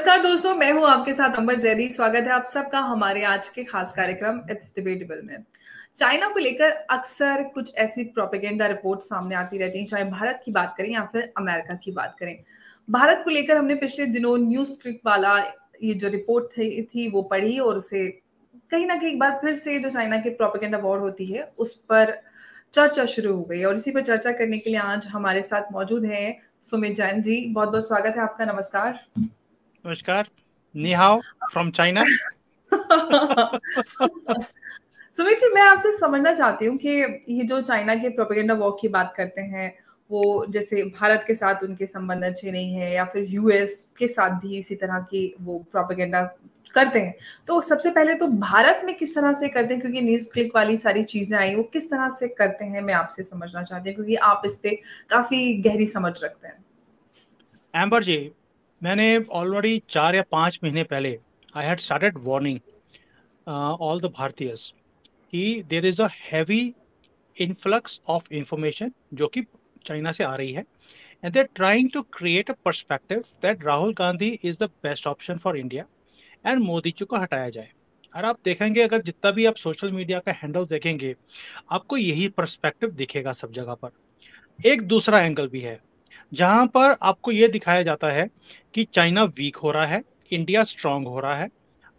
नमस्कार दोस्तों, मैं हूं आपके साथ अंबर जैदी। स्वागत है आप सबका हमारे आज के खास कार्यक्रम इट्स डिबेटेबल में। चाइना को लेकर अक्सर कुछ ऐसी प्रोपेगेंडा रिपोर्ट सामने आती रहती हैं, चाहे भारत की बात करें या फिर अमेरिका की बात करें। भारत को लेकर हमने पिछले दिनों न्यूज क्लिक वाला ये जो रिपोर्ट थी वो पढ़ी और उसे कहीं ना कहीं एक बार फिर से जो चाइना की प्रोपेगेंडा वॉर होती है उस पर चर्चा शुरू हो गई। और इसी पर चर्चा करने के लिए आज हमारे साथ मौजूद हैं सुमित जैन जी। बहुत बहुत स्वागत है आपका। नमस्कार। नमस्कार। नी how from China. Sumit ji, मैं आपसे समझना चाहती हूँ कि ये जो चाइना के प्रोपेगेंडा वॉर की बात करते हैं, वो जैसे भारत के साथ उनके संबंध अच्छे नहीं है या फिर यूएस के साथ भी इसी तरह की वो प्रोपेगेंडा करते हैं। तो सबसे पहले तो भारत में किस तरह से करते हैं, क्योंकि न्यूज क्लिक वाली सारी चीजें आई, वो किस तरह से करते हैं मैं आपसे समझना चाहती हूँ, क्योंकि आप इस पे काफी गहरी समझ रखते हैं। एम्बर जी, मैंने ऑलरेडी 4 या 5 महीने पहले I had started warning all the भारतीयस कि there is a heavy influx of information जो कि चाइना से आ रही है, and they are trying to create a perspective that Rahul Gandhi is the best option for India and Modi ji को हटाया जाए। और आप देखेंगे, अगर जितना भी आप सोशल मीडिया का हैंडल देखेंगे, आपको यही पर्सपेक्टिव दिखेगा सब जगह पर। एक दूसरा एंगल भी है जहां पर आपको यह दिखाया जाता है कि चाइना वीक हो रहा है, इंडिया स्ट्रांग हो रहा है।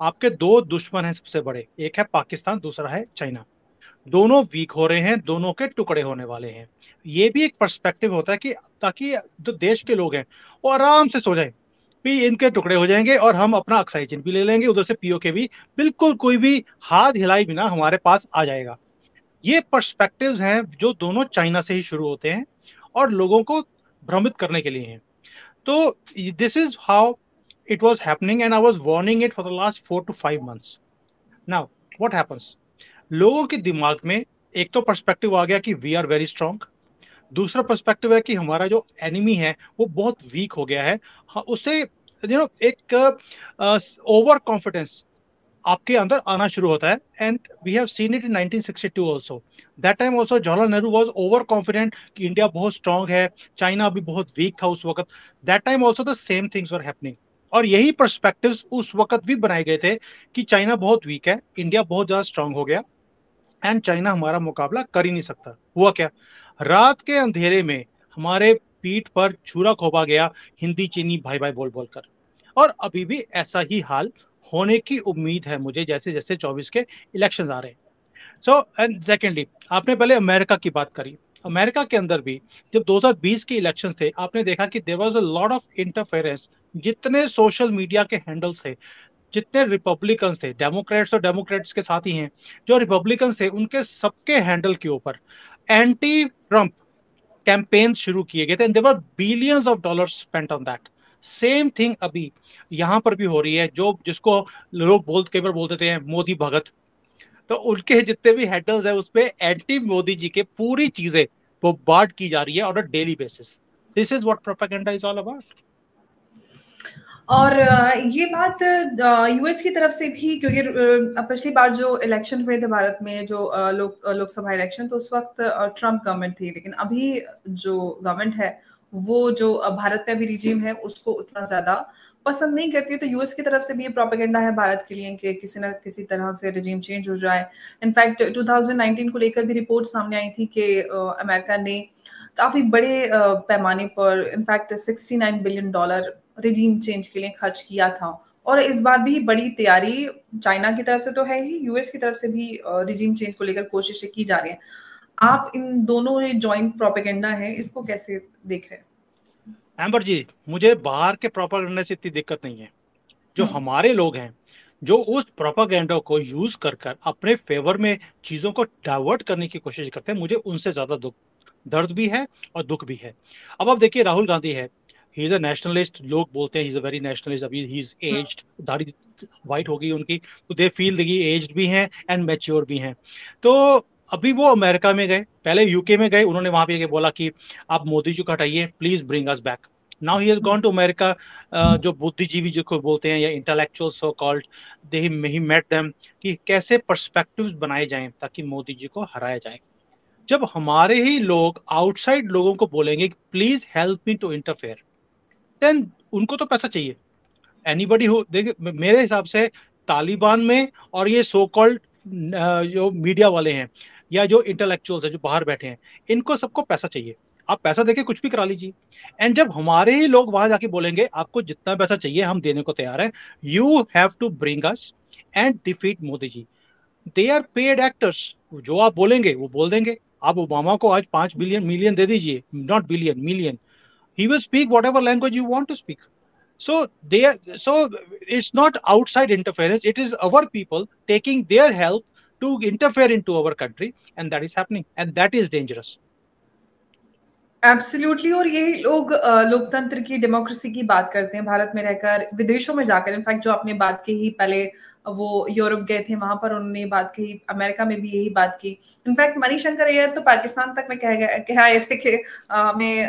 आपके दो दुश्मन हैं सबसे बड़े, एक है पाकिस्तान, दूसरा है चाइना। दोनों वीक हो रहे हैं, दोनों के टुकड़े होने वाले हैं। ये भी एक पर्सपेक्टिव होता है कि ताकि जो देश के लोग हैं वो आराम से सो जाए भी, इनके टुकड़े हो जाएंगे और हम अपना अक्साई चिन्ह भी ले लेंगे, उधर से पीओके भी बिल्कुल कोई भी हाथ हिलाई बिना हमारे पास आ जाएगा। ये पर्सपेक्टिव्स हैं जो दोनों चाइना से ही शुरू होते हैं और लोगों को भ्रमित करने के लिए हैं। तो this is how it was happening and I was warning it for the last 4 to 5 months. Now, what happens? लोगों के दिमाग में एक तो पर्सपेक्टिव आ गया कि वी आर वेरी स्ट्रांग। दूसरा पर्सपेक्टिव है कि हमारा जो एनिमी है वो बहुत वीक हो गया है। हाँ, उससे एक ओवर कॉन्फिडेंस आपके अंदर आना शुरू होता है। And we have seen it in 1962 also. That time also Jawaharlal Nehru was over confident कि इंडिया बहुत स्ट्रांग है, चाइना अभी बहुत वीक था उस वक्त। That time also the same things were happening. और यही पर्सपेक्टिव्स उस वक्त भी बनाए गए थे कि चाइना बहुत वीक है, इंडिया बहुत ज्यादा स्ट्रांग हो गया एंड चाइना हमारा मुकाबला कर ही नहीं सकता। हुआ क्या? रात के अंधेरे में हमारे पीठ पर छुरा खोपा गया, हिंदी चीनी भाई भाई बोल बोल कर। और अभी भी ऐसा ही हाल होने की उम्मीद है मुझे, जैसे जैसे 24 के इलेक्शन आ रहे हैं। सो एंड सेकेंडली, आपने पहले अमेरिका की बात करी। अमेरिका के अंदर भी जब 2020 के इलेक्शंस थे, आपने देखा कि there was a lot of interference. जितने सोशल मीडिया के हैंडल्स थे, जितने रिपब्लिकन्स थे, डेमोक्रेट्स तो डेमोक्रेट्स के साथ ही हैं, जो रिपब्लिकन्स थे उनके सबके हैंडल के ऊपर एंटी ट्रम्प कैंपेन शुरू किए गए थे and there were billions of dollars spent on that. Same thing अभी यहां पर भी हो रही है, जो जिसको लोग कई बार बोलते थे मोदी भगत। तो उनके जितने भी हैंडल्स है उस पे एंटी मोदी जी के पूरी चीजें वो बांट की जा रही है on a daily basis. This is what propaganda is all about. और ये बात यूएस की तरफ से भी, क्योंकि पिछली बार जो इलेक्शन हुए थे भारत में, जो लोकसभा इलेक्शन, तो उस वक्त ट्रम्प गवर्नमेंट थी। लेकिन अभी जो गवर्नमेंट है वो जो भारत में अभी रिजीम है उसको उतना ज्यादा पसंद नहीं करती है। तो यूएस की तरफ से भी ये प्रोपेगेंडा है भारत के लिए कि किसी न किसी तरह से रिजीम चेंज हो जाए। इनफैक्ट 2019 को लेकर भी रिपोर्ट सामने आई थी कि अमेरिका ने काफी बड़े पैमाने पर इनफैक्ट $69 बिलियन रिजीम चेंज के लिए खर्च किया था। और इस बार भी बड़ी तैयारी चाइना की तरफ से तो है ही, यूएस की तरफ से भी रिजीम चेंज को लेकर कोशिशें की जा रही हैं। आप इन दोनों ये जॉइंट प्रोपेगेंडा है, इसको कैसे देख रहे हैं? एम्बर जी, मुझे बाहर के प्रोपेगेंडा से इतनी दिक्कत नहीं है। जो हम्म। हमारे लोग हैं, जो उस प्रोपेगेंडा को यूज कर कर अपने फेवर में चीजों को डाइवर्ट करने की कोशिश करते हैं, मुझे उनसे ज्यादा दुख, दर्द भी है और दुख भी है। अब आप देखिए, राहुल गांधी है, ही इज अ नेशनलिस्ट। लोग बोलते हैं he is a very nationalist. अभी ही इज एज्ड, दाढ़ी वाइट हो गई उनकी, तो दे फील दी एज्ड भी हैं एंड मैच्योर भी हैं। तो अभी वो अमेरिका में गए, पहले यूके में गए, उन्होंने वहां पे बोला कि आप मोदी जी को हटाइए, please bring us back. Now he has gone to America. जो बुद्धिजीवी जिसको बोलते हैं या intellectual so called, they he met them कि कैसे पर्सपेक्टिव्स बनाए जाएं ताकि मोदी जी को हराया जाए। जब हमारे ही लोग आउटसाइड लोगों को बोलेंगे please help me to interfere, then उनको तो पैसा चाहिए। एनीबडी हु देखिए, मेरे हिसाब से तालिबान में और ये सो कॉल्ड जो मीडिया वाले हैं या जो इंटेलेक्चुअल्स हैं जो बाहर बैठे हैं, इनको सबको पैसा चाहिए। आप पैसा देके कुछ भी करा लीजिए। एंड जब हमारे ही लोग वहां जाके बोलेंगे आपको जितना पैसा चाहिए हम देने को तैयार हैं, you have to bring us and defeat Modi ji. They are paid actors, जो आप बोलेंगे वो बोल देंगे। आप ओबामा को आज 5 बिलियन मिलियन दे दीजिए, not billion, million, he will speak whatever language you want to speak. So so it's not outside interference, it is our people taking their help to interfere into our country, and that is happening, and that is dangerous. Absolutely. और यही लोग लोकतंत्र की, democracy की बात करते हैं भारत में रहकर, विदेशों में जाकर। इनफैक्ट जो आपने बात कही पहले, वो यूरोप गए थे, वहां पर उन्होंने बात कही, अमेरिका में भी यही बात की। इनफैक्ट मणिशंकर अय्यर तो पाकिस्तान तक में कह आए थे कि हमें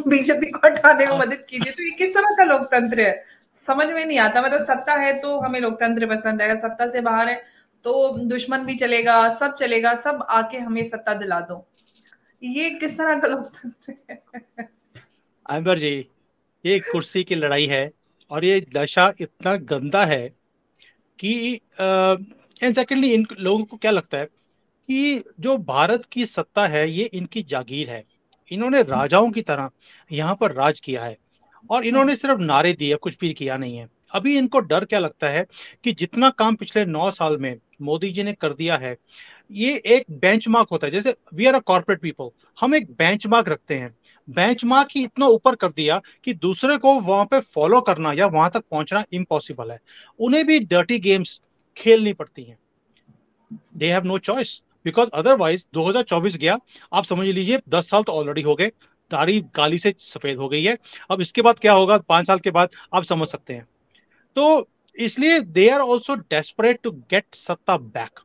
बीजेपी को हटाने में मदद कीजिए। तो ये किस तरह का लोकतंत्र है, समझ में नहीं आता। मतलब सत्ता है तो हमें लोकतंत्र पसंद है, अगर सत्ता से बाहर है तो दुश्मन भी चलेगा, सब चलेगा, सब आके हमें सत्ता दिला दो। ये किस तरह का लोकतंत्र है? अंबर जी, ये कुर्सी की लड़ाई है, और ये दशा इतना गंदा है कि एंड सेकेंडली इन लोगों को क्या लगता है कि जो भारत की सत्ता है ये इनकी जागीर है। इन्होंने राजाओं की तरह यहाँ पर राज किया है, और इन्होंने सिर्फ नारे दिए, कुछ भी किया नहीं है। अभी इनको डर क्या लगता है कि जितना काम पिछले 9 साल में मोदी जी ने कर दिया है, ये एक बेंचमार्क होता है। जैसे we are a corporate people, हम एक बेंचमार्क रखते हैं। बेंचमार्क ही इतना ऊपर कर दिया कि दूसरे को वहां पे फॉलो करना या वहां तक पहुंचना इम्पॉसिबल है। उन्हें भी डर्टी गेम्स खेलनी पड़ती हैं। They have no choice, because otherwise 2024 गया, आप समझ लीजिए 10 साल तो ऑलरेडी हो गए, दाढ़ी काली से सफेद हो गई है। अब इसके बाद क्या होगा 5 साल के बाद, आप समझ सकते हैं। तो इसलिए they are also desperate to get सत्ता बैक।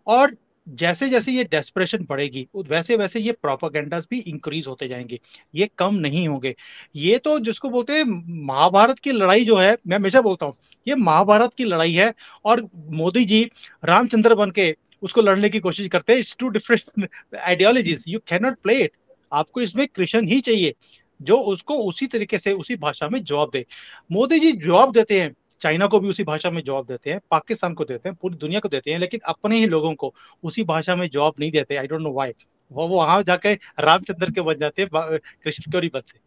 और जैसे जैसे ये डेस्परेशन बढ़ेगी वैसे वैसे ये प्रोपागेंडास भी इंक्रीज होते जाएंगे, ये कम नहीं होंगे। ये तो जिसको बोलते हैं महाभारत की लड़ाई जो है, मैं हमेशा बोलता हूँ ये महाभारत की लड़ाई है, और मोदी जी रामचंद्र बन के उसको लड़ने की कोशिश करते हैं। It's two different ideologies, you can not play it. आपको इसमें कृष्ण ही चाहिए जो उसको उसी तरीके से उसी भाषा में जवाब दे। मोदी जी जवाब देते हैं, चाइना को भी उसी भाषा में जवाब देते हैं, पाकिस्तान को देते हैं, पूरी दुनिया को देते हैं, लेकिन अपने ही लोगों को उसी भाषा में जवाब नहीं देते। आई डोंट नो व्हाई। वो वहां जाके रामचंद्र के बन जाते हैं, कृष्ण क्यों नहीं बनते।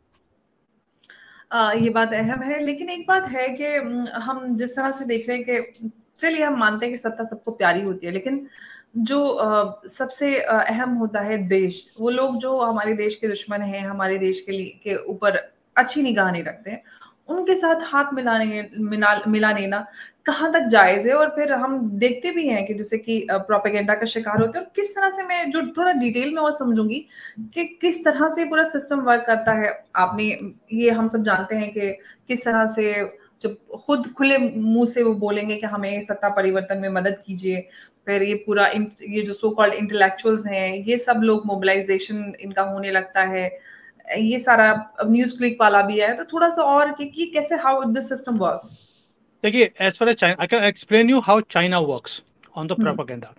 ये बात अहम है, लेकिन एक बात है कि हम जिस तरह से देख रहे हैं कि चलिए हम मानते हैं कि सत्ता सबको प्यारी होती है, लेकिन जो सबसे अहम होता है देश, वो लोग जो हमारे देश के दुश्मन हैं, हमारे देश के लिए के ऊपर अच्छी निगाह नहीं रखते हैं, उनके साथ हाथ मिला लेना कहाँ तक जायज है। और फिर हम देखते भी हैं कि जैसे कि प्रोपेगेंडा का शिकार होते हैं। और किस तरह से, मैं जो थोड़ा डिटेल में और समझूंगी कि किस तरह से पूरा सिस्टम वर्क करता है। आपने, ये हम सब जानते हैं कि किस तरह से जब खुद खुले मुंह से वो बोलेंगे कि हमें सत्ता परिवर्तन में मदद कीजिए, फिर ये पूरा ये जो सो कॉल्ड इंटेलेक्चुअल्स हैं, ये सब लोग मोबिलाइजेशन इनका होने लगता है। ये सारा न्यूज क्लिक वाला भी है। तो थोड़ा सा और कि कैसे हाउ दिस सिस्टम वर्क्स। देखिए, as far as China, I can explain you how China works on the hmm. Propaganda.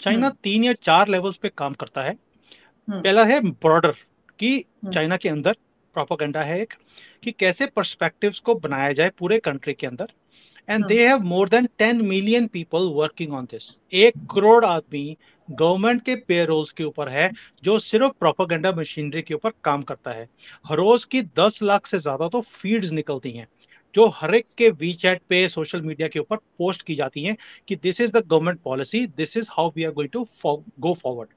China hmm. 3 या 4 लेवल्स पे काम करता है। हम्म। पहला है बॉर्डर की, हम्म। चाइना के अंदर प्रोपेगेंडा है एक, कि कैसे पर्सपेक्टिव्स को बनाया जाए पूरे कंट्री के अंदर। And hmm. They have more than 10 million people working on this. 1 crore आदमी गवर्नमेंट के पेरोल्स के ऊपर है, जो सिर्फ प्रोपेगेंडा मशीनरी के ऊपर काम करता है। हर रोज की 10 लाख से ज्यादा तो फीड्स निकलती हैं, जो हर एक के वी चैट पे, सोशल मीडिया के ऊपर पोस्ट की जाती हैं कि this is the government policy, this is how we are going to go forward.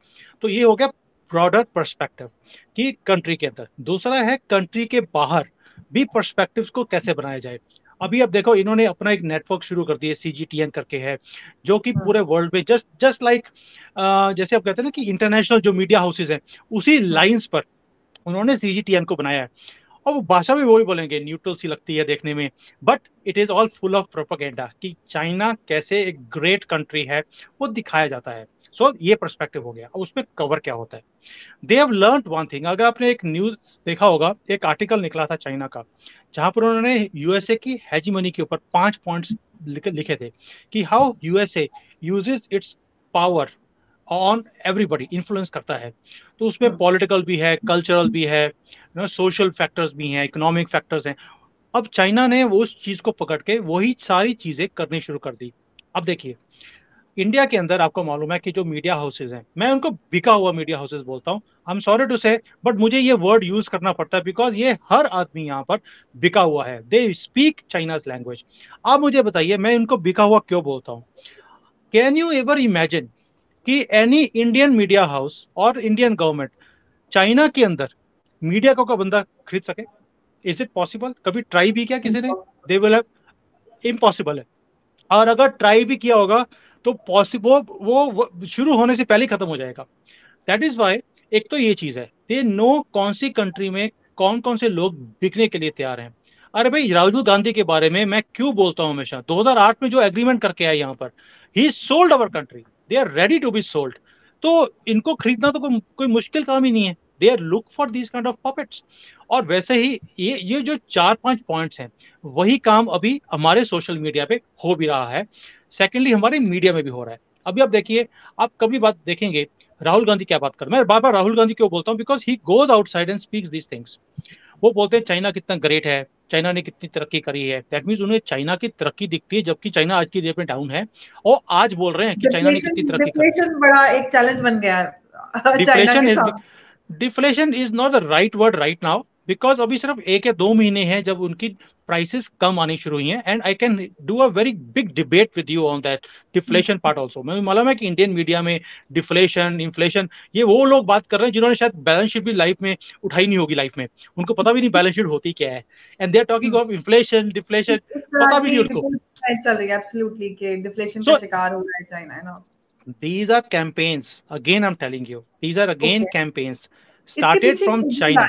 तो ये हो गया ब्रॉडर पर्सपेक्टिव कि कंट्री के अंदर। दूसरा है कंट्री के बाहर भी पर्सपेक्टिव्स को कैसे बनाया जाए। अभी अब देखो, इन्होंने अपना एक नेटवर्क शुरू कर दिया, CGTN करके है, जो कि हम्म। पूरे वर्ल्ड में जस्ट जस्ट लाइक, जैसे आप कहते हैं ना कि इंटरनेशनल जो मीडिया हाउसेज हैं, उसी हम्म। लाइंस पर उन्होंने CGTN को बनाया है। और वो भाषा भी वही बोलेंगे, न्यूट्रल सी लगती है देखने में, but it is all full of propaganda कि चाइना कैसे एक ग्रेट कंट्री है वो दिखाया जाता है। सो ये पर्सपेक्टिव हो गया। अब उसमें कवर क्या होता है, they have learned one thing. अगर आपने एक न्यूज देखा होगा, एक आर्टिकल निकला था चाइना का, जहां पर उन्होंने यूएसए की हेजीमनी के ऊपर 5 पॉइंट्स लिखे थे कि how USA uses it's power on everybody, influence करता है। तो उसमें हम्म। पॉलिटिकल भी है, कल्चरल भी है, सोशल फैक्टर्स भी हैं, इकोनॉमिक फैक्टर्स हैं। अब चाइना ने वो उस चीज को पकड़ के वही सारी चीजें करनी शुरू कर दी। अब देखिए, इंडिया के अंदर आपको मालूम है कि जो मीडिया हाउसेज हैं, मैं उनको बिका हुआ मीडिया हाउसेज बोलता हूँ, आई एम सॉरी टू से, बट मुझे ये वर्ड यूज करना पड़ता है बिकॉज ये हर आदमी यहाँ पर बिका हुआ है, दे स्पीक चाइनाज लैंग्वेज। आप मुझे बताइए मैं उनको बिका हुआ क्यों बोलता हूँ? कैन यू एवर इमेजिन कि एनी इंडियन मीडिया हाउस और इंडियन गवर्नमेंट चाइना के अंदर मीडिया का बंदा खरीद सके? Is it possible? कभी ट्राई भी किया किसी ने? दे विल हैव, इम्पॉसिबल है। और अगर ट्राई भी किया होगा तो पॉसिबल वो शुरू होने से पहले ही खत्म हो जाएगा। दैट इज वाई, एक तो ये चीज है, दे नो कौन सी कंट्री में कौन कौन से लोग बिकने के लिए तैयार हैं। अरे भाई, राहुल गांधी के बारे में मैं क्यों बोलता हूं हमेशा, 2008 में जो एग्रीमेंट करके आए यहाँ पर, he sold our country, they are ready to be sold. तो इनको खरीदना तो कोई मुश्किल काम ही नहीं है, they are look for this kind of puppets. और वैसे ही ये जो 4-5 पॉइंट्स हैं, वही काम अभी हमारे सोशल मीडिया पे हो भी रहा है, सेकेंडली हमारे मीडिया में भी हो रहा है। अभी आप देखिए, आप कभी बात देखेंगे राहुल गांधी क्या बात कर, मैं बार बार राहुल गांधी क्यों बोलता हूँ, because he goes outside and speaks these things. वो बोलते हैं चाइना कितना ग्रेट है, चाइना ने कितनी तरक्की करी है, दैट मीन्स उन्हें चाइना की तरक्की दिखती है, जबकि चाइना आज की डेट में डाउन है। और आज बोल रहे हैं कि चाइना ने कितनी डिफ्लेशन तरक्की करी। डिफ्लेशन बड़ा एक चैलेंज बन गया है चाइना डिफ्लेशन के इज, साथ। Deflation is not the right word right now, because अभी सिर्फ 1 या 2 महीने हैं जब उनकी प्राइसेस कम आनी शुरू हुई हैं, and I can do a very big debate with you on that deflation part also. मैं मालूम है कि इंडियन मीडिया में डिफ्लेशन इन्फ्लेशन ये वो लोग बात कर रहे हैं जिन्होंने शायद बैलेंस शीट भी लाइफ में उठाई नहीं होगी लाइफ में, उनको पता भी नहीं बैलेंस शीट होती क्या है, and they are talking of inflation deflation, इस तरह पता भी नहीं की उनको। रिपोर्ट चल रही है एब्सोल्युटली कि डिफ्लेशन का सो शिकार हो रहा है चाइना, है ना? these are campaigns, again I'm telling you, these are again okay, campaigns इसके started पीछे from एजेंडा, China.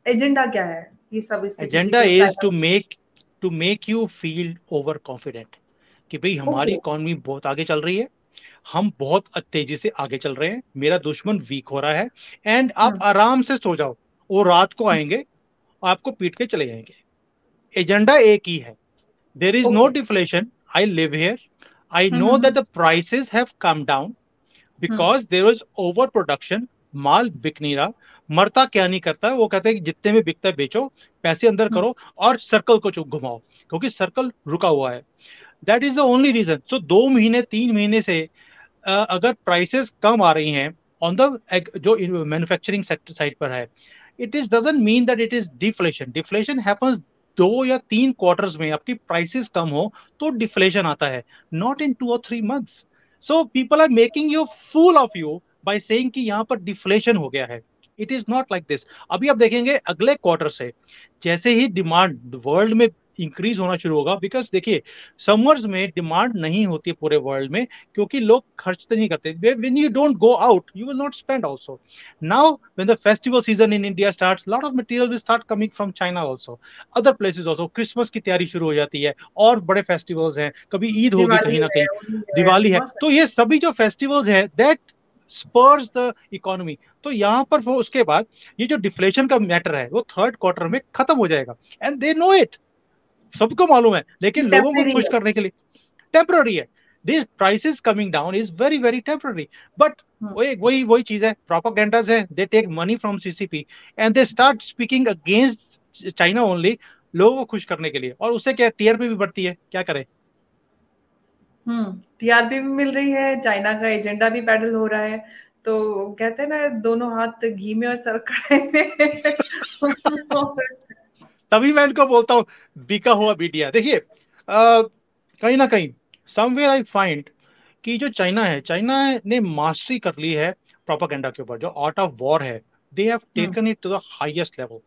एजेंडा क्या है ये सब इसके पीछे Agenda के is पैदा? to make you feel overconfident कि भाई हमारी ओके। इकोनॉमी बहुत आगे चल रही है, हम बहुत तेजी से आगे चल रहे हैं, मेरा दुश्मन वीक हो रहा है, एंड आप हम्म। आराम से सो जाओ, वो रात को आएंगे, आपको पीट के चले जाएंगे। एजेंडा एक ही है, there is no okay. Deflation, I live here, I know that hmm. The prices have come down hmm. Because there was over production, माल बिक नहीं रहा। मरता क्या नहीं करता, वो कहते हैं कि जितने में बिकता है बेचो, पैसे अंदर हम्म। करो और सर्कल को घुमाओ, क्योंकि सर्कल रुका हुआ है। That is the only reason. So 2 महीने 3 महीने से अगर प्राइसेस कम आ रही हैं ऑन द जो मैन्युफैक्चरिंग सेक्टर साइड पर है, it is doesn't mean that it is deflation. Deflation happens 2 या 3 क्वार्टर्स में, आपकी प्राइसेस कम हो तो डिफ्लेशन आता है, नॉट इन 2 और 3 months. So people are making you fool of you by saying कि यहाँ पर डिफ्लेशन हो गया है। It is not like this. अभी आप देखेंगे अगले क्वार्टर से जैसे ही डिमांड वर्ल्ड में इंक्रीज होना शुरू होगा, बिकॉज देखिए समर्स में डिमांड नहीं होती पूरे वर्ल्ड में, क्योंकि लोग खर्चते नहीं करते। When you don't go out you will not spend also. Now when the festival season in India starts, lot of material will start coming from China also, other places also. Christmas की तैयारी शुरू हो जाती है, और बड़े festivals हैं, कभी ईद होगी दिवाली कहीं ना है, कहीं, होली है, दिवाली है, बहुत तो सारी। ये सभी जो फेस्टिवल्स हैं दैट स्पर्स द इकोनॉमी। तो यहाँ पर वो उसके बाद ये जो डिफ्लेशन का मैटर है वो थर्ड क्वार्टर में खत्म हो जाएगा, एंड दे नो इट, सबको मालूम है, लेकिन लोगों को टेम्परेरी खुश है। करने के लिए टेम्पररी है। This prices coming down is very very temporary, but hmm. वही वही वही चीज है, प्रोपागेंडाज है, they take money from CCP and they start speaking against China only, लोगों को खुश करने के लिए, और उससे क्या टीआरपी भी बढ़ती है, क्या करें। टीआरपी भी मिल रही है, चाइना का एजेंडा भी पैडल हो रहा है। तो कहते हैं ना, दोनों हाथ घी में और सर कढ़ाई में। तभी मैं इनको बोलता हूँ बिका हुआ मीडिया। देखिए कहीं ना कहीं समवेयर आई फाइंड कि जो चाइना है, चाइना ने मास्टरी कर ली है प्रोपागेंडा के ऊपर, जो आर्ट ऑफ वॉर है, they have hmm. Taken it to the highest level.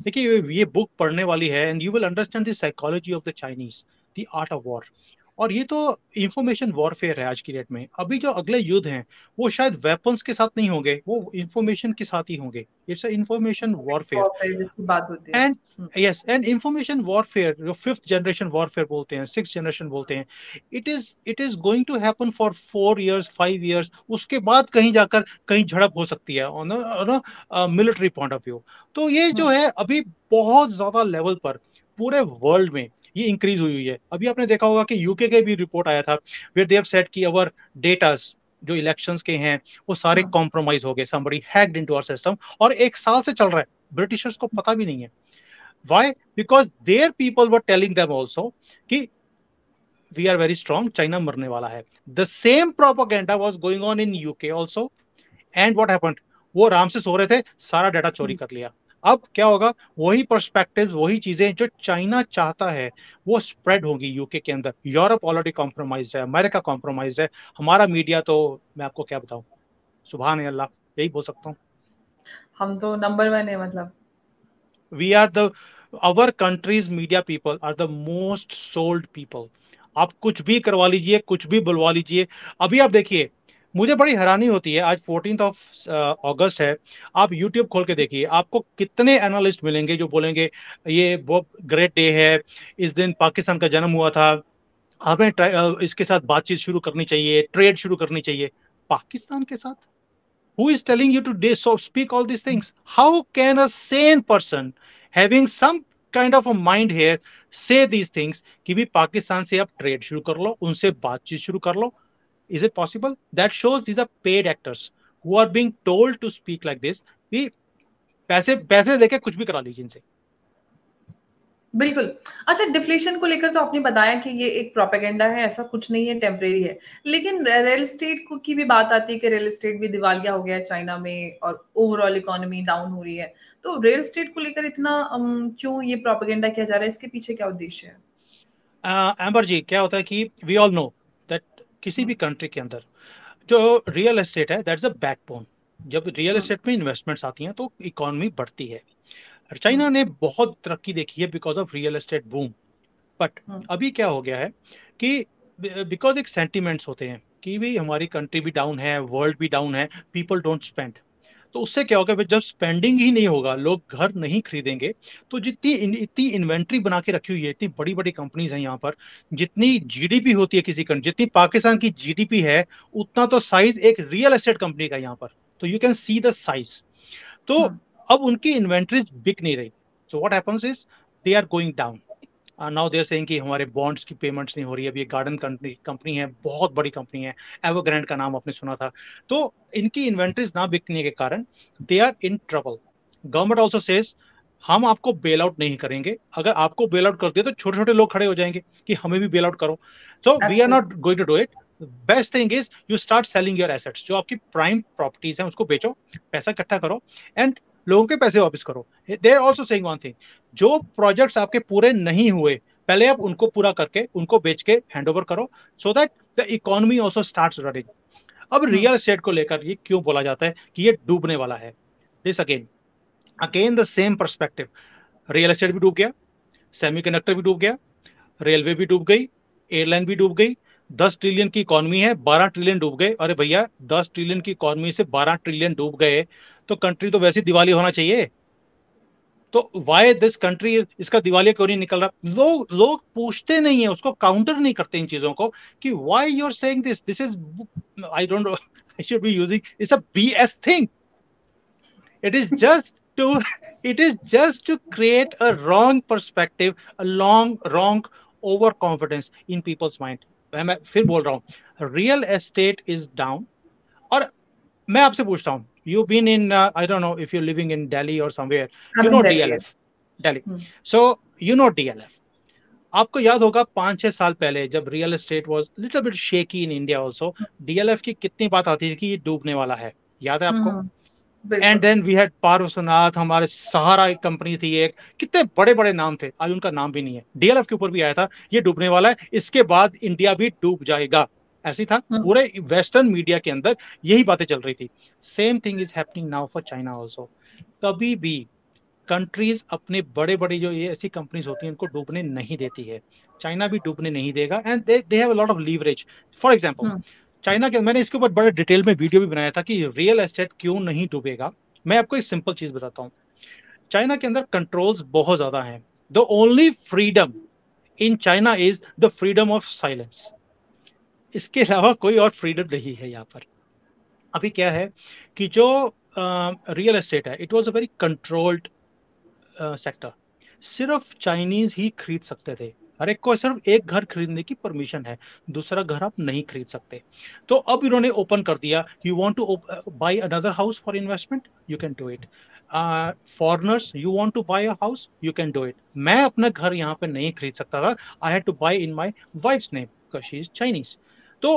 देखिए ये बुक पढ़ने वाली है, and you will understand the psychology of the Chinese, the art of war. और ये तो इंफॉर्मेशन वॉरफेयर है आज की डेट में। अभी जो अगले युद्ध हैं वो शायद वेपन्स के साथ नहीं होंगे, वो इंफॉर्मेशन के साथ ही होंगे। It's a information warfare. जिसकी बात होती है। And yes, and information warfare जो 5th जनरेशन वॉरफेयर बोलते हैं, 6th जनरेशन बोलते हैं, it is going to happen for 4 years 5 years, उसके बाद कहीं जाकर कहीं झड़प हो सकती है on military point of view. तो ये जो हम्म। है अभी बहुत ज्यादा लेवल पर पूरे वर्ल्ड में ये इंक्रीज हुई हुई है। अभी आपने देखा होगा कि यूके के भी रिपोर्ट आया था, वेयर दे हैव सेड कि अवर डेटास जो इलेक्शंस के हैं वो सारे हम्म। कॉम्प्रोमाइज हो गए, somebody hacked into our system, और 1 साल से चल रहा है, ब्रिटिशर्स को पता भी नहीं है। Why? Because their people were telling them also कि we are very strong, China मरने वाला है. The same propaganda was going on in UK also. And what happened? वो आराम से सो रहे थे, सारा डाटा चोरी कर लिया. अब क्या होगा? वही पर्सपेक्टिव्स, वही चीजें जो चाइना चाहता है वो स्प्रेड होगी यूके के अंदर. यूरोप ऑलरेडी कॉम्प्रोमाइज है, अमेरिका कॉम्प्रोमाइज है, हमारा मीडिया तो मैं आपको क्या बताऊं, सुभान अल्लाह, यही बोल सकता हूँ. हम तो नंबर वन है मतलब. We are the our country's media people are the most sold people. आप कुछ भी करवा लीजिए, कुछ भी बुलवा लीजिए. अभी आप देखिए, मुझे बड़ी हैरानी होती है, आज 14th ऑफ अगस्त है, आप यूट्यूब खोल के देखिए, आपको कितने एनालिस्ट मिलेंगे जो बोलेंगे ये बहुत ग्रेट डे है, इस दिन पाकिस्तान का जन्म हुआ था, हमें इसके साथ बातचीत शुरू करनी चाहिए, ट्रेड शुरू करनी चाहिए. पाकिस्तान के साथ? Who is telling you to so speak all these things? How can a sane person having some kind of a mind here say these things कि भी पाकिस्तान से आप ट्रेड शुरू कर लो, उनसे बातचीत शुरू कर लो? Is it possible? That shows these are paid actors who are being told to speak like this कि पैसे पैसे देके कुछ भी करा लीजिए इनसे. बिल्कुल। अच्छा, डिफ्लेशन को लेकर तो आपने बताया कि ये एक प्रोपेगेंडा है, ऐसा कुछ नहीं है, टेम्परेरी है। लेकिन रियल एस्टेट को की भी बात आती है कि रियल एस्टेट भी दिवालिया हो गया है चाइना में और ओवरऑल इकोनॉमी डाउन हो रही है। तो रियल एस्टेट को लेकर इतना क्यों ये प्रोपेगेंडा किया जा रहा है? इसके पीछे क्या उद्देश्य है? एम्बर जी, क्या होता है कि वी ऑल नो दैट किसी हुँ, भी कंट्री के अंदर जो रियल एस्टेट है दैट्स अ बैकबोन. जब रियल हुँ, एस्टेट में इन्वेस्टमेंट्स आती हैं तो इकोनॉमी बढ़ती है. हुँ, चाइना ने बहुत तरक्की देखी है because of real estate boom. But hmm, अभी क्या हो गया है कि बिकॉज एक सेंटिमेंट्स होते हैं कि भी हमारी कंट्री भी डाउन है, वर्ल्ड भी डाउन है, पीपल डोंट स्पेंड. तो उससे क्या होगा, जब स्पेंडिंग ही नहीं होगा, लोग घर नहीं खरीदेंगे, तो इतनी इन्वेंट्री बना के रखी हुई है, इतनी बड़ी बड़ी कंपनीज हैं यहाँ पर, जितनी जीडीपी होती है किसी कंट्री, जितनी पाकिस्तान की जीडीपी है, उतना तो साइज एक रियल एस्टेट कंपनी का यहाँ पर. तो you can see the size. तो हुँ, अब उनकी इन्वेंट्रीज बिक नहीं रही. So what happens is they are going down. Now they are saying कि हमारे बॉन्ड्स की पेमेंट्स नहीं हो रही है. अभी ये गार्डन कंपनी कंपनी है, बहुत बड़ी कंपनी है, एवरग्रैंड का नाम आपने सुना था. तो इनकी इन्वेंट्रीज ना बिकने के कारण they are in trouble. Government also says हम आपको बेल आउट नहीं करेंगे, अगर आपको बेल आउट कर दिया तो छोटे छोटे लोग खड़े हो जाएंगे कि हमें भी बेल आउट करो. So we are not absolutely. Going to do it. Best thing is you start selling your assets. जो आपकी प्राइम प्रॉपर्टीज हैं उसको बेचो, पैसा इकट्ठा करो एंड लोगों के पैसे वापस करो. They are also saying one thing, जो प्रोजेक्ट्स आपके पूरे नहीं हुए, पहले आप उनको पूरा करके उनको बेच के हैंड ओवर करो, so that the economy also starts running. अब हुँ, रियल एस्टेट को लेकर ये क्यों बोला जाता है कि ये डूबने वाला है? This again again the same perspective. Real estate भी डूब गया, सेमीकंडक्टर भी डूब गया, रेलवे भी डूब गई, एयरलाइन भी डूब गई. 10 ट्रिलियन की इकोनॉमी है, 12 ट्रिलियन डूब गए. अरे भैया, 10 ट्रिलियन की इकोनॉमी से 12 ट्रिलियन डूब गए तो कंट्री तो वैसे दिवाली होना चाहिए. तो वाई दिस कंट्री, इसका दिवालिया क्यों नहीं निकल रहा? लोग लोग पूछते नहीं है, उसको काउंटर नहीं करते इन चीजों को कि why you are saying this, this is, I don't know, I should be using, it's a BS thing. It is just to it is just to create a wrong perspective, a wrong overconfidence in people's mind. मैं फिर बोल रहा हूँ, real estate is down. और मैं आपसे पूछता हूँ, you been in, I don't know if you living in Delhi और somewhere, I you am in no Delhi, yes. DLF, Delhi. Hmm, so you know DLF. आपको याद होगा 5-6 साल पहले जब real estate was little bit shaky in India also, DLF की कितनी बात आती थी कि ये डूबने वाला है, याद है हुँ, आपको? हुँ, एंड बिल्कुल। देन वी हैड पार्वसनाथ, हमारे सहारा एक कंपनी थी एक, कितने बड़े बड़े नाम थे, आज उनका नाम भी नहीं है. डीएलएफ के ऊपर भी आया था ये डूबने वाला है, इसके बाद इंडिया भी डूब जाएगा, ऐसी था हुँ, पूरे वेस्टर्न मीडिया के अंदर, यही बातें चल रही थी. Same thing is happening now for China also. कभी भी कंट्रीज अपने बड़े बड़े जो ये ऐसी कंपनीज होती हैं इनको डूबने नहीं देती है. चाइना भी डूबने नहीं देगा. And they have a lot of leverage. For example, hmm, China के, मैंने इसके ऊपर बड़े डिटेल में वीडियो भी बनाया था कि रियल एस्टेट क्यों नहीं डूबेगा. मैं आपको एक सिंपल चीज बताता हूँ. चाइना के अंदर कंट्रोल्स बहुत ज्यादा हैं. The only freedom in China is the freedom of silence. इसके अलावा कोई और फ्रीडम नहीं है यहाँ पर. अभी क्या है कि जो रियल एस्टेट है, it was a very controlled sector. सिर्फ चाइनीज ही खरीद सकते थे. हर एक को सिर्फ एक घर खरीदने की परमिशन है, दूसरा घर आप नहीं खरीद सकते। तो अब इन्होंने ओपन कर दिया, you want to buy another house for investment, you can do it. Foreigners, you want to buy a house, you can do it. मैं अपना घर यहाँ पे नहीं खरीद सकता था, I had to buy in my wife's name because she is Chinese. तो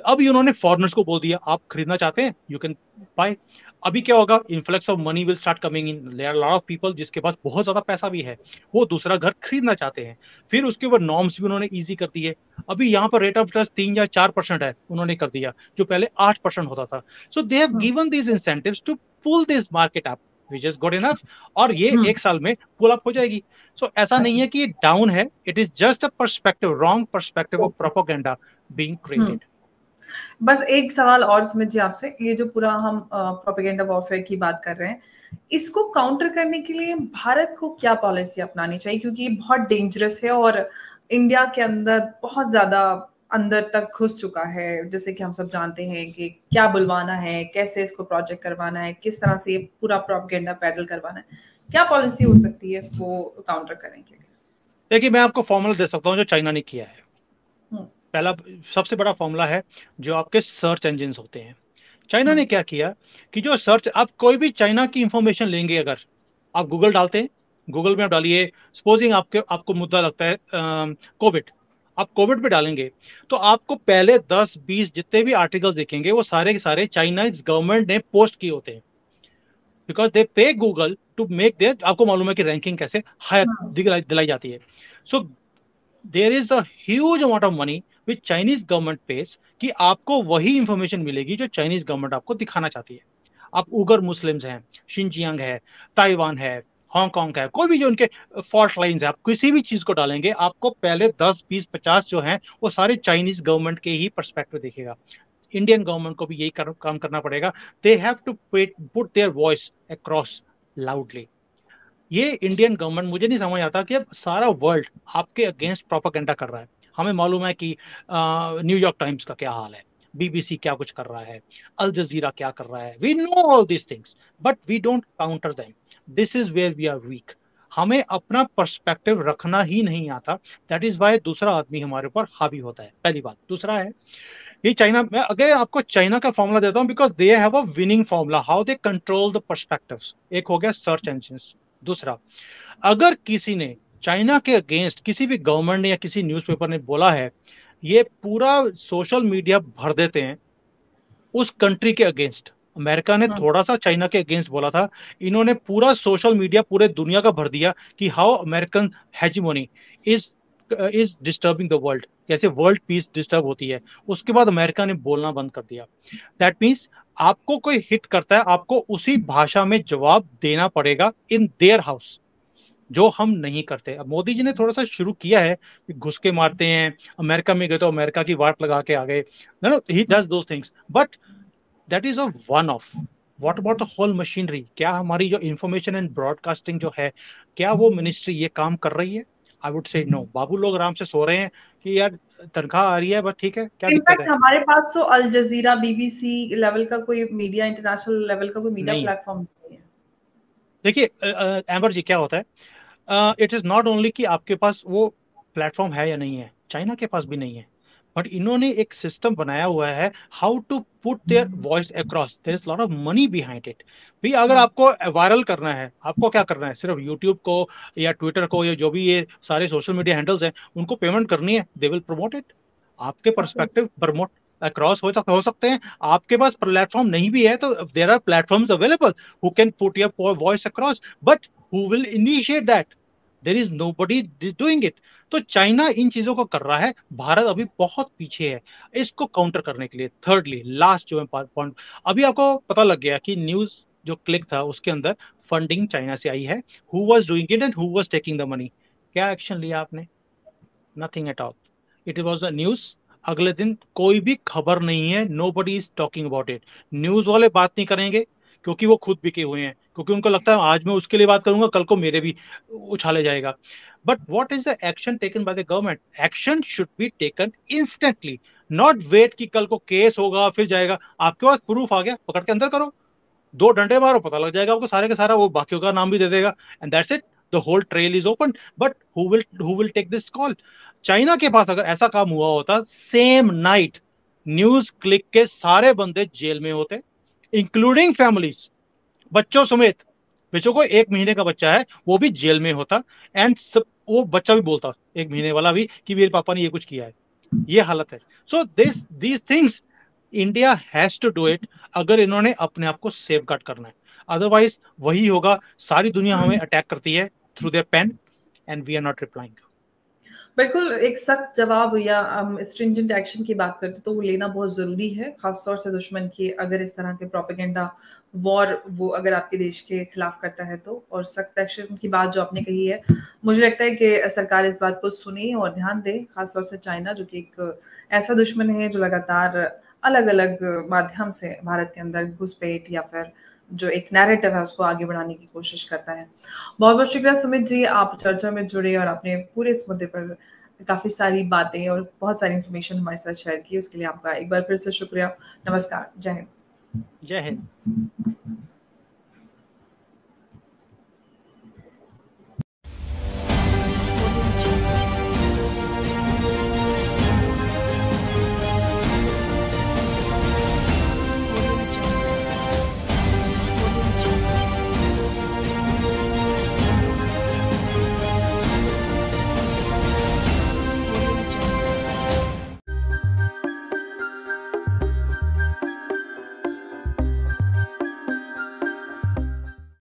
अब उन्होंने फॉरेनर्स को बोल दिया, आप खरीदना चाहते हैं, यू कैन बाय। अभी क्या होगा, influx of money will start coming in, there are lot of people जिसके पास बहुत ज्यादा पैसा भी है, वो दूसरा घर खरीदना चाहते हैं। फिर उसके ऊपर नॉर्म्स भी उन्होंने इजी कर दिए। अभी यहाँ पर रेट ऑफ इंटरेस्ट 3 या 4% है, उन्होंने कर दिया, जो पहले 8% होता था। So they have hmm, given these incentives to pull this market up, which is good enough. और ये हम्म, 1 साल में पुल अप हो जाएगी। सो ऐसा नहीं अच्छा, है कि ये डाउन है, it is just a perspective, wrong perspective of propaganda being hmm. Created. बस एक सवाल और सुमित जी आपसे, ये जो पूरा हम प्रोपेगेंडा वॉरफेयर की बात कर रहे हैं, इसको काउंटर करने के लिए भारत को क्या पॉलिसी अपनानी चाहिए, क्योंकि ये बहुत डेंजरस है और इंडिया के अंदर बहुत ज्यादा अंदर तक घुस चुका है। जैसे कि हम सब जानते हैं कि क्या बुलवाना है, कैसे इसको प्रोजेक्ट करवाना है, किस तरह से ये पूरा प्रोपेगेंडा पैडल करवाना है, क्या पॉलिसी हो सकती है इसको काउंटर करने के लिए? देखिए, मैं आपको फॉर्मूला दे सकता हूँ जो चाइना ने किया है। हम्म, पहला सबसे बड़ा फॉर्मूला है जो आपके सर्च इंजिन होते हैं। चाइना ने हम्म, क्या किया कि जो सर्च, आप कोई भी चाइना की इंफॉर्मेशन लेंगे, अगर आप गूगल डालते हैं, गूगल में आप डालिए, सपोजिंग आपको मुद्दा लगता है कोविड, आप कोविड पे डालेंगे, तो आपको पहले 10-20 जितने भी आर्टिकल्स दिखेंगे वो सारे के सारे चाइनीज गवर्नमेंट ने पोस्ट किए होते हैं, बिकॉज दे पे गूगल टू मेक देयर, आपको मालूम है कि रैंकिंग कैसे हायर हम्म, दिलाई जाती है। So there is a huge amount of money which Chinese government pays, कि आपको वही इंफॉर्मेशन मिलेगी जो चाइनीज गवर्नमेंट आपको दिखाना चाहती है। आप उगर मुस्लिम्स हैं, शिनजियांग है, ताइवान है, हांगकांग है, कोई भी जो उनके फॉल्ट लाइंस है, आप किसी भी चीज को डालेंगे, आपको पहले 10, 20, 50 जो हैं वो सारे चाइनीज गवर्नमेंट के ही परस्पेक्टिव दिखेगा। इंडियन गवर्नमेंट को भी यही काम करना पड़ेगा। They have to put their voice across loudly. ये इंडियन गवर्नमेंट, मुझे नहीं समझ आता कि अब सारा वर्ल्ड आपके अगेंस्ट प्रोपागेंडा कर रहा है। हमें मालूम है कि न्यूयॉर्क टाइम्स का क्या हाल है, बीबीसी क्या कुछ कर रहा है, अल जजीरा क्या कर रहा है, we know all this things, but we don't counter them. This is where we are weak. हमें अपना पर्सपेक्टिव रखना ही नहीं आता, दैट इज वाई दूसरा आदमी हमारे ऊपर हावी होता है। पहली बात। दूसरा है, ये चाइना, मैं अगर आपको चाइना का फॉर्मूला देता हूं, because they have a winning formula how they control the perspectives. एक हो गया सर्च इंजिन्स। दूसरा, अगर किसी ने चाइना के अगेंस्ट, किसी भी गवर्नमेंट ने या किसी न्यूज़पेपर ने बोला है, ये पूरा सोशल मीडिया भर देते हैं उस कंट्री के अगेंस्ट। अमेरिका ने हम्म, थोड़ा सा चाइना के अगेंस्ट बोला था, इन्होंने पूरा सोशल मीडिया पूरे दुनिया का भर दिया कि how American hegemony is is disturbing the world, कैसे वर्ल्ड पीस डिस्टर्ब होती है। उसके बाद अमेरिका ने बोलना बंद कर दिया। दैट मीन्स आपको कोई हिट करता है, आपको उसी भाषा में जवाब देना पड़ेगा इन देयर हाउस, जो हम नहीं करते। अब मोदी जी ने थोड़ा सा शुरू किया है कि घुस के मारते हैं, अमेरिका में गए तो अमेरिका की वाट लगा के आ गए, no he does those things, but that is a one off. What about the whole machinery? क्या हमारी जो इंफॉर्मेशन एंड ब्रॉडकास्टिंग जो है, क्या वो मिनिस्ट्री ये काम कर रही है? I would say no. बाबू लोग आराम से सो रहे हैं कि यार तनख्वाह आ रही है, बस ठीक है, क्या दिक्कत इनफैक्ट है? हमारे पास तो अल जजीरा, बीबीसी लेवल का कोई मीडिया, इंटरनेशनल लेवल का कोई मीडिया नहीं है। प्लेटफॉर्म नहीं है। देखिए एम्बर जी, क्या होता है, इट इज नॉट ओनली कि आपके पास वो प्लेटफॉर्म है या नहीं है, चाइना के पास भी नहीं है, बट इन्होंने एक सिस्टम बनाया हुआ है how to put their voice across, there is lot of money behind it. भी अगर हम्म, आपको वायरल करना है, आपको क्या करना है, सिर्फ यूट्यूब को या ट्विटर को या जो भी ये सारे सोशल मीडिया हैंडल्स हैं, उनको पेमेंट करनी है, दे विल प्रमोट इट। आपके of course. Perspective promote across हो सकते हैं। आपके पास प्लेटफॉर्म नहीं भी है तो there are platforms available who can put your voice across, but who will initiate that? There is nobody doing it. तो चाइना इन चीजों को कर रहा है, भारत अभी बहुत पीछे है इसको काउंटर करने के लिए। थर्डली, लास्ट जो पॉइंट, अभी आपको पता लग गया कि न्यूज जो क्लिक था उसके अंदर फंडिंग चाइना से आई है, who was doing it and who was taking the money. क्या एक्शन लिया आपने? Nothing at all. It was a news, अगले दिन कोई भी खबर नहीं है, nobody is talking about it. News वाले बात नहीं करेंगे क्योंकि वो खुद बिके हुए हैं, क्योंकि उनको लगता है आज मैं उसके लिए बात करूंगा, कल को मेरे भी उछाले जाएगा। But what is the action taken by the government? Action should be taken instantly, not wait कि कल को केस होगा फिर जाएगा। आपके पास प्रूफ आ गया, पकड़ के अंदर करो, 2 डंडे मारो, पता लग जाएगा आपको सारे का सारा, वो बाकियों का नाम भी दे देगा, and that's it. the whole trail is open, but who will take this call? China के पास अगर ऐसा काम हुआ होता, सेम नाइट न्यूज क्लिक के सारे बंदे जेल में होते, इंक्लूडिंग फैमिलीज, बच्चों समेत। बच्चों को 1 महीने का बच्चा है, वो भी जेल में होता, एंड सब वो बच्चा भी बोलता, 1 महीने वाला भी, कि मेरे पापा ने ये कुछ किया है। ये हालत है। So these things India has to do it, अगर इन्होंने अपने आप को सेफ गार्ड करना है। अदरवाइज वही होगा, सारी दुनिया हमें अटैक करती है through their pain and we are not replying. बिल्कुल, एक सख्त जवाब या स्ट्रिंजेंट एक्शन की बात करते तो वो लेना बहुत ज़रूरी है, खासतौर से दुश्मन की अगर इस तरह के प्रोपेगेंडा वॉर वो अगर आपके देश के खिलाफ करता है तो। और सख्त एक्शन की बात जो आपने कही है, मुझे लगता है कि सरकार इस बात को सुने और ध्यान दे, खासतौर से चाइना जो कि एक ऐसा दुश्मन है जो लगातार अलग अलग माध्यम से भारत के अंदर घुसपैठ या फिर जो एक नैरेटिव है उसको आगे बढ़ाने की कोशिश करता है। बहुत बहुत शुक्रिया सुमित जी, आप चर्चा में जुड़े और आपने पूरे इस मुद्दे पर काफ़ी सारी बातें और बहुत सारी इन्फॉर्मेशन हमारे साथ शेयर की, उसके लिए आपका एक बार फिर से शुक्रिया। नमस्कार, जय हिंद। जय हिंद।